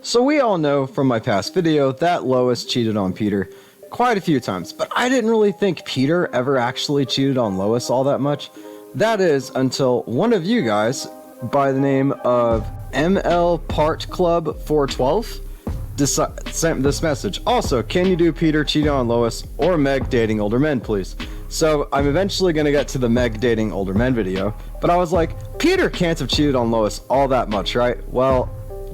So we all know from my past video that Lois cheated on Peter quite a few times, but I didn't really think Peter ever actually cheated on Lois all that much. That is until one of you guys by the name of ML Part Club 412 sent this message. Also, can you do Peter cheating on Lois or Meg dating older men, please? So I'm eventually going to get to the Meg dating older men video, but I was like, Peter can't have cheated on Lois all that much, right? Well,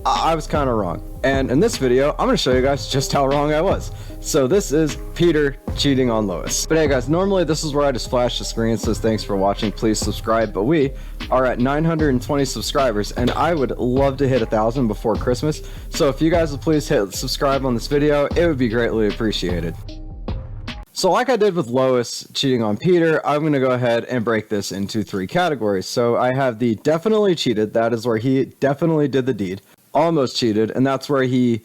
I was kind of wrong. And in this video, I'm going to show you guys just how wrong I was. So this is Peter cheating on Lois. But hey guys, normally this is where I just flash the screen and says thanks for watching, please subscribe. But we are at 920 subscribers and I would love to hit 1,000 before Christmas. So if you guys would please hit subscribe on this video, it would be greatly appreciated. So like I did with Lois cheating on Peter, I'm going to go ahead and break this into 3 categories. So I have the definitely cheated, that is where he definitely did the deed. Almost cheated, and that's where he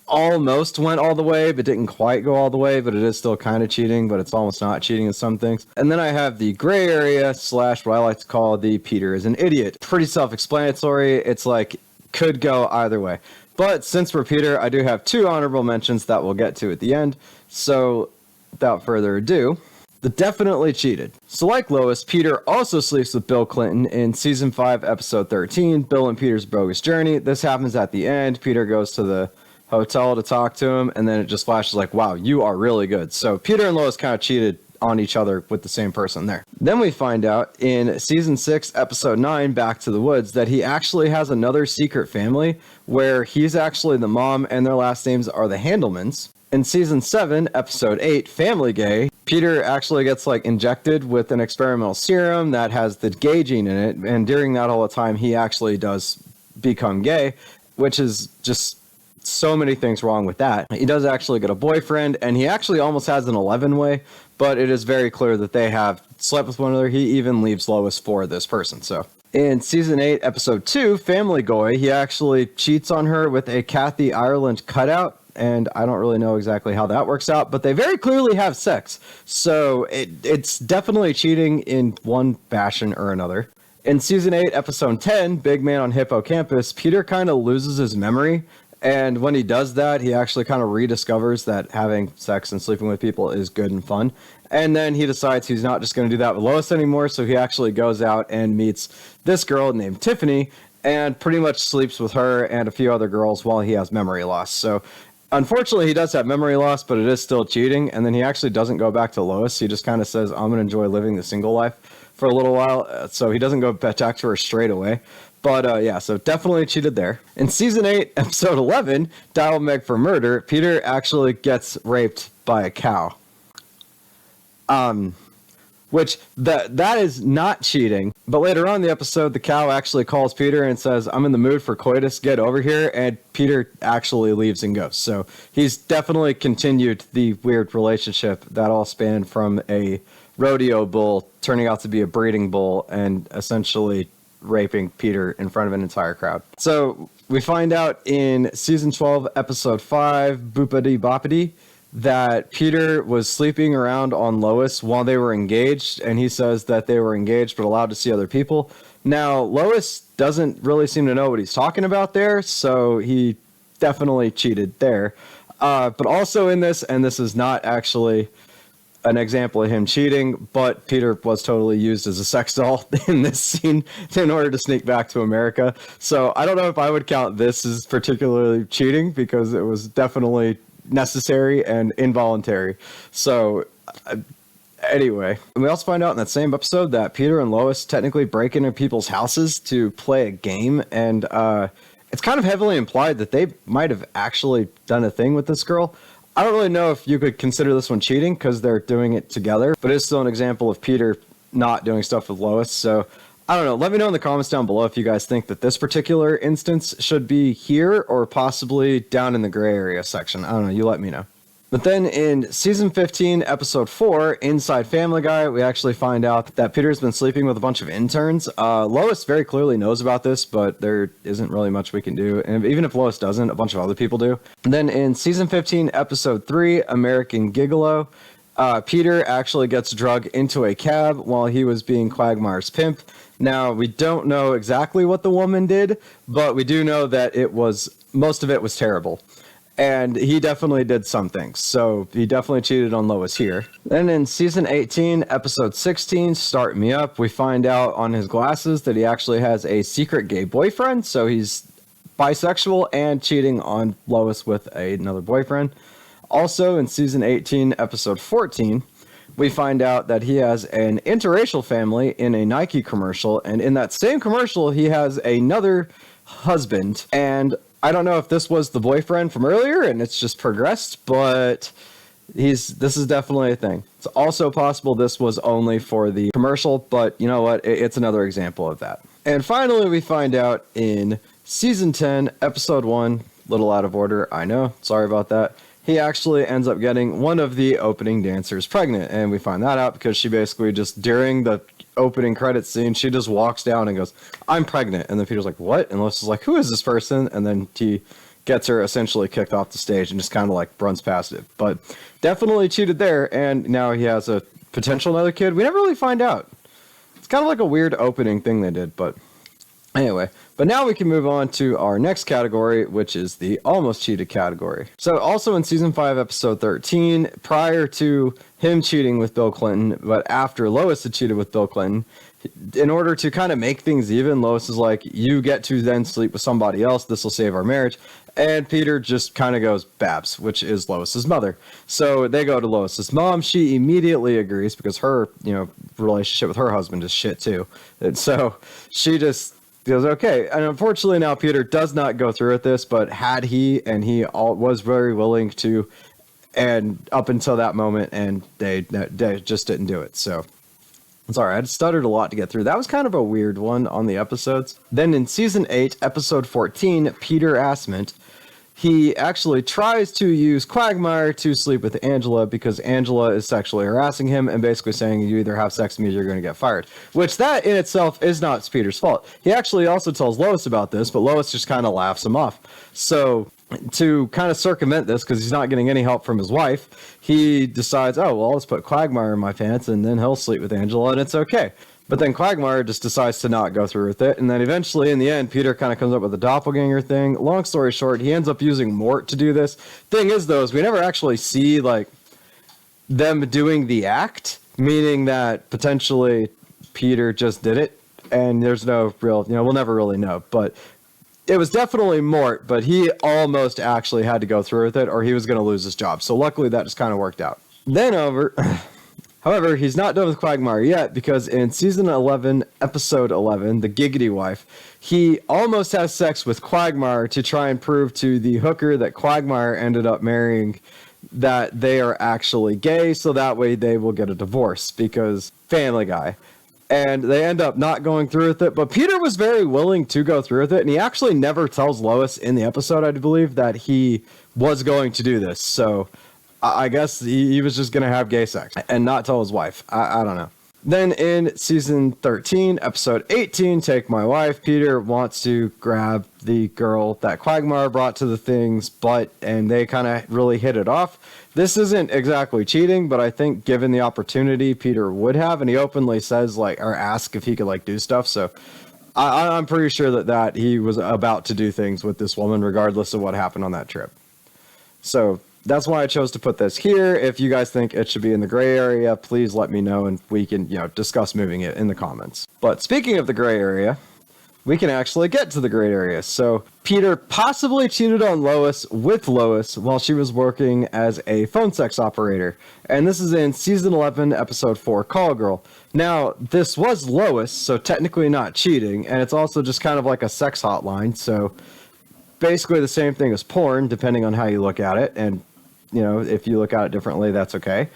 almost went all the way but didn't quite go all the way, but it is still kind of cheating, but it's almost not cheating in some things. And then I have the gray area slash what I like to call the Peter is an idiot. Pretty self-explanatory. It's like could go either way, but since we're Peter, I do have 2 honorable mentions that we'll get to at the end. So without further ado, the definitely cheated. So like Lois, Peter also sleeps with Bill Clinton in season 5 episode 13, Bill and Peter's Bogus Journey. This happens at the end. Peter goes to the hotel to talk to him, and then it just flashes like, wow, you are really good. So Peter and Lois kind of cheated on each other with the same person there. Then we find out in season 6 episode 9, Back to the Woods, that he actually has another secret family where he's actually the mom and their last names are the Handelmans. In season 7, episode 8, Family Gay, Peter actually gets like injected with an experimental serum that has the gay gene in it, and during that whole time, he actually does become gay, which is just so many things wrong with that. He does actually get a boyfriend, and he actually almost has an 11-way, but it is very clear that they have slept with one another. He even leaves Lois for this person, so. In season 8, episode 2, Family Guy, he actually cheats on her with a Kathy Ireland cutout, and I don't really know exactly how that works out, but they very clearly have sex. So it's definitely cheating in one fashion or another. In season 8, episode 10, Big Man on Hippocampus, Peter kind of loses his memory. And when he does that, he actually kind of rediscovers that having sex and sleeping with people is good and fun. And then he decides he's not just going to do that with Lois anymore. So he actually goes out and meets this girl named Tiffany and pretty much sleeps with her and a few other girls while he has memory loss. So unfortunately, he does have memory loss, but it is still cheating. And then he actually doesn't go back to Lois. He just kind of says, I'm going to enjoy living the single life for a little while. So he doesn't go back to her straight away. But yeah, so definitely cheated there. In season 8, episode 11, Dial Meg for Murder, Peter actually gets raped by a cow. Which that is not cheating. But later on in the episode, the cow actually calls Peter and says, I'm in the mood for coitus, get over here. And Peter actually leaves and goes. So he's definitely continued the weird relationship that all spanned from a rodeo bull turning out to be a breeding bull and essentially raping Peter in front of an entire crowd. So we find out in season 12, episode 5, Boopity Boppity, that Peter was sleeping around on Lois while they were engaged, and he says that they were engaged but allowed to see other people. Now, Lois doesn't really seem to know what he's talking about there, so he definitely cheated there. But also in this, and this is not actually an example of him cheating, but Peter was totally used as a sex doll in this scene in order to sneak back to America. So I don't know if I would count this as particularly cheating because it was definitely necessary and involuntary. So anyway, we also find out in that same episode that Peter and Lois technically break into people's houses to play a game, and it's kind of heavily implied that they might have actually done a thing with this girl. I don't really know if you could consider this one cheating because they're doing it together, but it's still an example of Peter not doing stuff with Lois. So I don't know. Let me know in the comments down below if you guys think that this particular instance should be here or possibly down in the gray area section. I don't know. You let me know. But then in season 15, episode 4, Inside Family Guy, we actually find out that Peter's been sleeping with a bunch of interns. Lois very clearly knows about this, but there isn't really much we can do. And even if Lois doesn't, a bunch of other people do. And then in season 15, episode 3, American Gigolo, Peter actually gets drugged into a cab while he was being Quagmire's pimp. Now, we don't know exactly what the woman did, but we do know that most of it was terrible. And he definitely did some things. So he definitely cheated on Lois here. Then in season 18, episode 16, Start Me Up, we find out on his glasses that he actually has a secret gay boyfriend. So he's bisexual and cheating on Lois with another boyfriend. Also in season 18, episode 14, we find out that he has an interracial family in a Nike commercial. And in that same commercial, he has another husband. And I don't know if this was the boyfriend from earlier and it's just progressed, but this is definitely a thing. It's also possible this was only for the commercial, but you know what? It's another example of that. And finally, we find out in season 10, episode 1, little out of order, I know, sorry about that. He actually ends up getting one of the opening dancers pregnant, and we find that out because she basically just, during the opening credits scene, she just walks down and goes, "I'm pregnant," and then Peter's like, "What?" And Lois is like, "Who is this person?" And then he gets her essentially kicked off the stage and just kind of like runs past it. But definitely cheated there, and now he has a potential another kid. We never really find out. It's kind of like a weird opening thing they did, but anyway. But now we can move on to our next category, which is the almost cheated category. So also in season 5, episode 13, prior to him cheating with Bill Clinton, but after Lois had cheated with Bill Clinton, in order to kind of make things even, Lois is like, "You get to then sleep with somebody else. This will save our marriage." And Peter just kind of goes, "Babs," which is Lois's mother. So they go to Lois's mom. She immediately agrees because her, relationship with her husband is shit too. And so she just goes, "Okay." And unfortunately now Peter does not go through with this, but had he, and he was very willing to, and up until that moment, and they just didn't do it. So sorry, I stuttered a lot to get through. That was kind of a weird one on the episodes. Then in season 8, episode 14, Peter Asment, he actually tries to use Quagmire to sleep with Angela because Angela is sexually harassing him and basically saying, "You either have sex with me or you're going to get fired," which that in itself is not Peter's fault. He actually also tells Lois about this, but Lois just kind of laughs him off. So to kind of circumvent this, because he's not getting any help from his wife, he decides, "Oh, well, I'll just put Quagmire in my pants and then he'll sleep with Angela and it's okay." But then Quagmire just decides to not go through with it. And then eventually, in the end, Peter kind of comes up with a doppelganger thing. Long story short, he ends up using Mort to do this. Thing is, though, is we never actually see, like, them doing the act, meaning that potentially Peter just did it. And there's no real, we'll never really know. But it was definitely Mort, but he almost actually had to go through with it or he was going to lose his job. So luckily, that just kind of worked out. However, he's not done with Quagmire yet because in season 11, episode 11, The Giggity Wife, he almost has sex with Quagmire to try and prove to the hooker that Quagmire ended up marrying that they are actually gay, so that way they will get a divorce because Family Guy. And they end up not going through with it, but Peter was very willing to go through with it, and he actually never tells Lois in the episode, I believe, that he was going to do this, so I guess he was just going to have gay sex and not tell his wife. I don't know. Then in season 13, episode 18, Take My Wife, Peter wants to grab the girl that Quagmire brought to the thing's butt, and they kind of really hit it off. This isn't exactly cheating, but I think given the opportunity, Peter would have, and he openly says, or asks if he could, do stuff. So I'm pretty sure that he was about to do things with this woman, regardless of what happened on that trip. So that's why I chose to put this here. If you guys think it should be in the gray area, please let me know and we can, discuss moving it in the comments. But speaking of the gray area, we can actually get to the gray area. So Peter possibly cheated on Lois with Lois while she was working as a phone sex operator. And this is in season 11, episode 4, Call Girl. Now, this was Lois, so technically not cheating. And it's also just kind of like a sex hotline. So basically the same thing as porn, depending on how you look at it. And if you look at it differently, that's okay.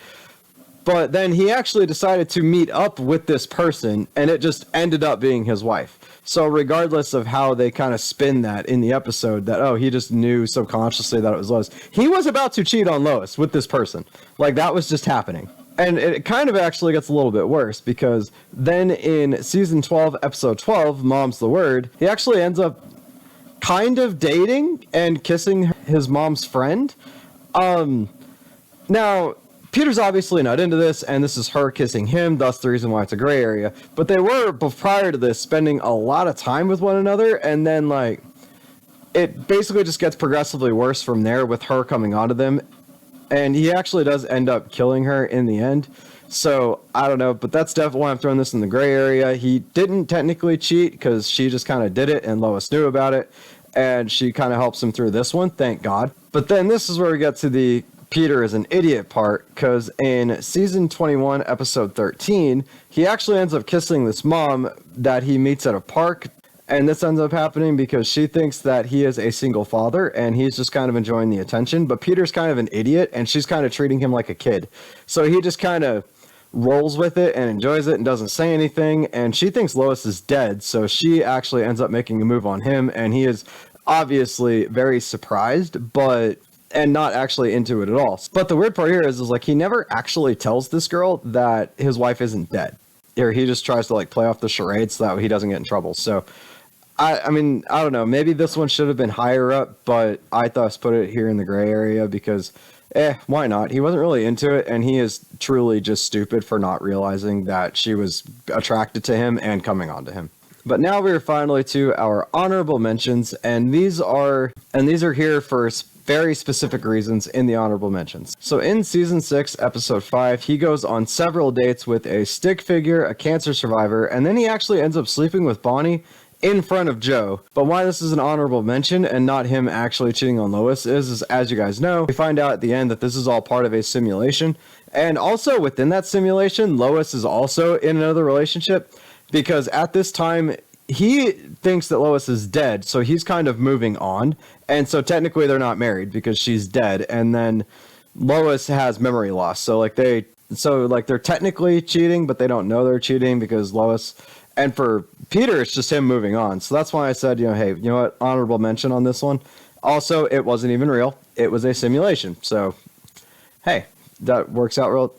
But then he actually decided to meet up with this person, and it just ended up being his wife. So regardless of how they kind of spin that in the episode, that, he just knew subconsciously that it was Lois, he was about to cheat on Lois with this person. That was just happening. And it kind of actually gets a little bit worse, because then in season 12, episode 12, Mom's the Word, he actually ends up kind of dating and kissing his mom's friend. Now, Peter's obviously not into this, and this is her kissing him, thus the reason why it's a gray area. But they were, prior to this, spending a lot of time with one another, and then, like, it basically just gets progressively worse from there with her coming onto them. And he actually does end up killing her in the end. So, I don't know, but that's definitely why I'm throwing this in the gray area. He didn't technically cheat, because she just kind of did it, and Lois knew about it. And she kind of helps him through this one, thank God. But then this is where we get to the Peter is an idiot part, because in season 21, episode 13, he actually ends up kissing this mom that he meets at a park. And this ends up happening because she thinks that he is a single father and he's just kind of enjoying the attention. But Peter's kind of an idiot and she's kind of treating him like a kid. So he just kind of rolls with it and enjoys it and doesn't say anything. And she thinks Lois is dead. So she actually ends up making a move on him. And he is obviously very surprised, and not actually into it at all. But the weird part here is like he never actually tells this girl that his wife isn't dead. Or he just tries to like play off the charade so that he doesn't get in trouble. So I mean, I don't know. Maybe this one should have been higher up, but I thought put it here in the gray area because, why not? He wasn't really into it, and he is truly just stupid for not realizing that she was attracted to him and coming on to him. But now we are finally to our honorable mentions, and these are here for very specific reasons in the honorable mentions. So in season 6, episode 5, he goes on several dates with a stick figure, a cancer survivor, and then he actually ends up sleeping with Bonnie in front of Joe. But why this is an honorable mention and not him actually cheating on Lois is, as you guys know, we find out at the end that this is all part of a simulation. And also within that simulation, Lois is also in another relationship because at this time, he thinks that Lois is dead, so he's kind of moving on. And so technically they're not married because she's dead. And then Lois has memory loss. So they're technically cheating, but they don't know they're cheating because Lois. And for Peter, it's just him moving on. So that's why I said, hey, you know what? Honorable mention on this one. Also, it wasn't even real. It was a simulation. So, hey, that works out real.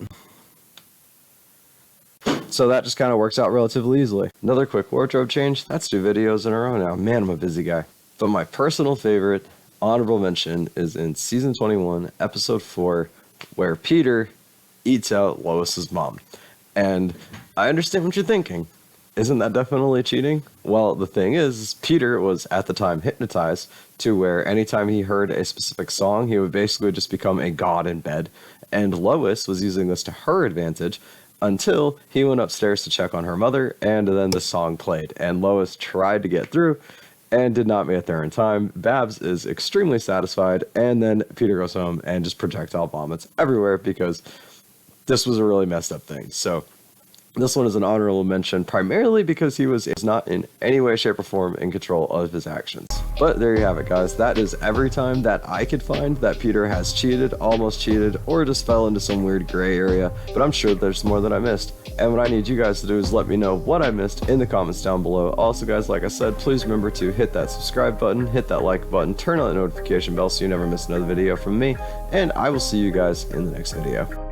So that just kind of works out relatively easily. Another quick wardrobe change. That's 2 videos in a row now. Man, I'm a busy guy. But my personal favorite honorable mention is in season 21, episode 4, where Peter eats out Lois's mom. And I understand what you're thinking. Isn't that definitely cheating? Well, the thing is, Peter was at the time hypnotized to where anytime he heard a specific song, he would basically just become a god in bed. And Lois was using this to her advantage until he went upstairs to check on her mother, and then the song played. And Lois tried to get through and did not make it there in time. Babs is extremely satisfied, and then Peter goes home and just projectile vomits everywhere because this was a really messed up thing. So this one is an honorable mention primarily because he was not in any way, shape, or form in control of his actions. But there you have it, guys. That is every time that I could find that Peter has cheated, almost cheated, or just fell into some weird gray area. But I'm sure there's more that I missed. And what I need you guys to do is let me know what I missed in the comments down below. Also, guys, like I said, please remember to hit that subscribe button, hit that like button, turn on the notification bell so you never miss another video from me. And I will see you guys in the next video.